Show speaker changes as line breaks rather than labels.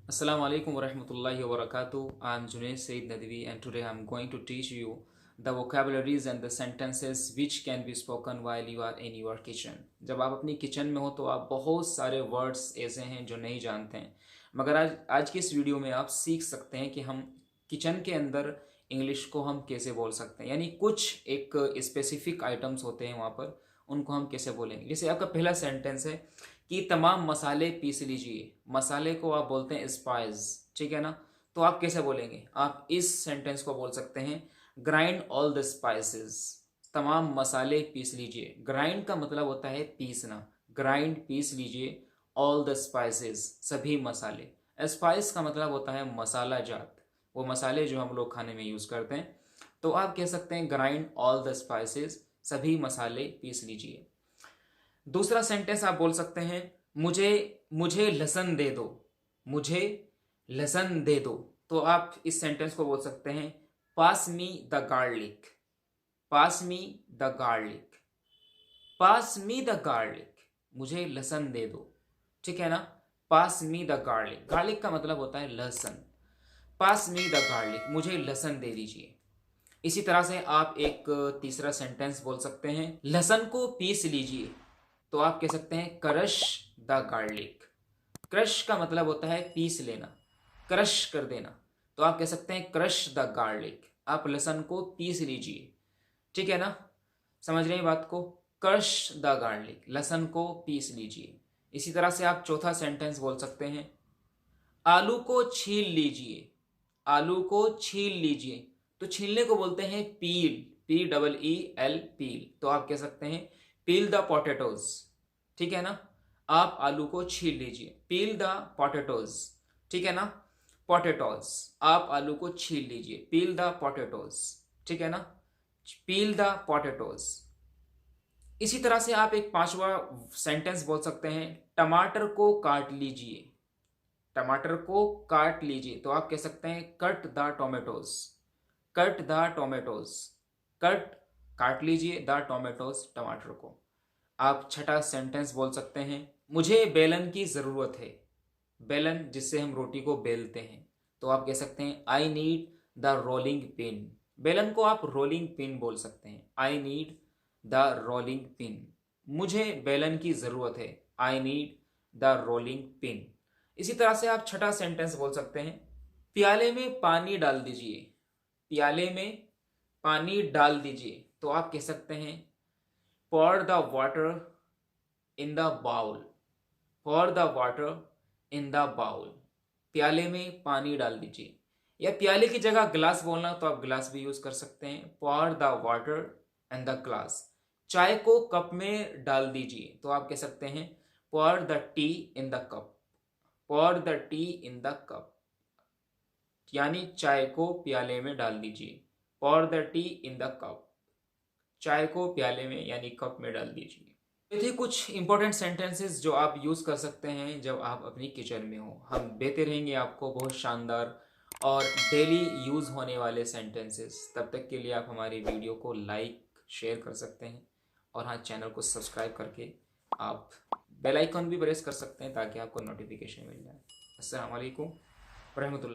Assalamu alaikum wa rahmatullahi wa barakatuh. I am Junaid Said Nadwi and today I am going to teach you the vocabularies and the sentences which can be spoken while you are in your kitchen. जब आप अपनी kitchen में हो तो आप बहुत सारे words ऐसे हैं जो नहीं जानते हैं, मगर आज की इस वीडियो में आप सीख सकते हैं कि हम किचन के अंदर इंग्लिश को हम कैसे बोल सकते हैं। यानी कुछ एक स्पेसिफिक आइटम्स होते हैं वहाँ पर, उनको हम कैसे बोलेंगे। जैसे आपका पहला सेंटेंस है कि तमाम मसाले पीस लीजिए। मसाले को आप बोलते हैं स्पाइस, ठीक है ना। तो आप कैसे बोलेंगे? आप इस सेंटेंस को बोल सकते हैं ग्राइंड ऑल द स्पाइसेस। तमाम मसाले पीस लीजिए। ग्राइंड का मतलब होता है पीसना। ग्राइंड पीस लीजिए ऑल द स्पाइसेस, सभी मसाले। स्पाइस का मतलब होता है मसाला जात, वो मसाले जो हम लोग खाने में यूज़ करते हैं। तो आप कह सकते हैं ग्राइंड ऑल द स्पाइसेस, सभी मसाले पीस लीजिए। दूसरा सेंटेंस आप बोल सकते हैं मुझे मुझे लहसुन दे दो। मुझे लहसुन दे दो। तो आप इस सेंटेंस को बोल सकते हैं pass me the garlic. Pass me the garlic. Pass me the garlic, मुझे लहसुन दे दो, ठीक है ना। Pass me the garlic, garlic का मतलब होता है लहसुन। पास मी द गार्लिक, मुझे लहसुन दे दीजिए। इसी तरह से आप एक तीसरा सेंटेंस बोल सकते हैं लहसुन को पीस लीजिए। तो आप कह सकते हैं क्रश द गार्लिक। क्रश का मतलब होता है पीस लेना, क्रश कर देना। तो आप कह सकते हैं क्रश द गार्लिक, आप लहसुन को पीस लीजिए, ठीक है ना। समझ रहे हैं बात को? क्रश द गार्लिक, लहसुन को पीस लीजिए। इसी तरह से आप चौथा सेंटेंस बोल सकते हैं आलू को छील लीजिए। आलू को छील लीजिए। तो छीलने को बोलते हैं पील, PEEL, पील। तो आप कह सकते हैं पील द पोटैटोज, ठीक है ना। आप आलू को छील लीजिए, पील द पोटैटोज, ठीक है ना। पोटैटोज, आप आलू को छील लीजिए, पील द पोटैटोज, ठीक है ना। पील द पोटैटोज। इसी तरह से आप एक पांचवा सेंटेंस बोल सकते हैं टमाटर को काट लीजिए। टमाटर को काट लीजिए। तो आप कह सकते हैं cut the tomatoes. Cut the tomatoes, cut, काट लीजिए द टोमेटोज, टमाटर को। आप छठा सेंटेंस बोल सकते हैं मुझे बेलन की ज़रूरत है। बेलन जिससे हम रोटी को बेलते हैं। तो आप कह सकते हैं I need the rolling pin. बेलन को आप रोलिंग पिन बोल सकते हैं। I need the rolling pin, मुझे बेलन की ज़रूरत है। I need the rolling pin. इसी तरह से आप छठा सेंटेंस बोल सकते हैं प्याले में पानी डाल दीजिए। प्याले में पानी डाल दीजिए। तो आप कह सकते हैं pour the water in the bowl। pour the water in the bowl, प्याले में पानी डाल दीजिए। या प्याले की जगह ग्लास बोलना तो आप ग्लास भी यूज कर सकते हैं pour the water in the glass। चाय को कप में डाल दीजिए। तो आप कह सकते हैं pour the tea in the cup। pour the tea in the cup, यानी चाय को प्याले में डाल दीजिए। pour the tea in the cup, चाय को प्याले में यानी कप में डाल दीजिए। ये थे कुछ इंपॉर्टेंट सेंटेंसेस जो आप यूज़ कर सकते हैं जब आप अपनी किचन में हो। हम देते रहेंगे आपको बहुत शानदार और डेली यूज़ होने वाले सेंटेंसेस। तब तक के लिए आप हमारी वीडियो को लाइक शेयर कर सकते हैं और हाँ, चैनल को सब्सक्राइब करके आप बेल आइकन भी प्रेस कर सकते हैं ताकि आपको नोटिफिकेशन मिल जाए। अस्सलाम वालेकुम रहमतुल्लाह।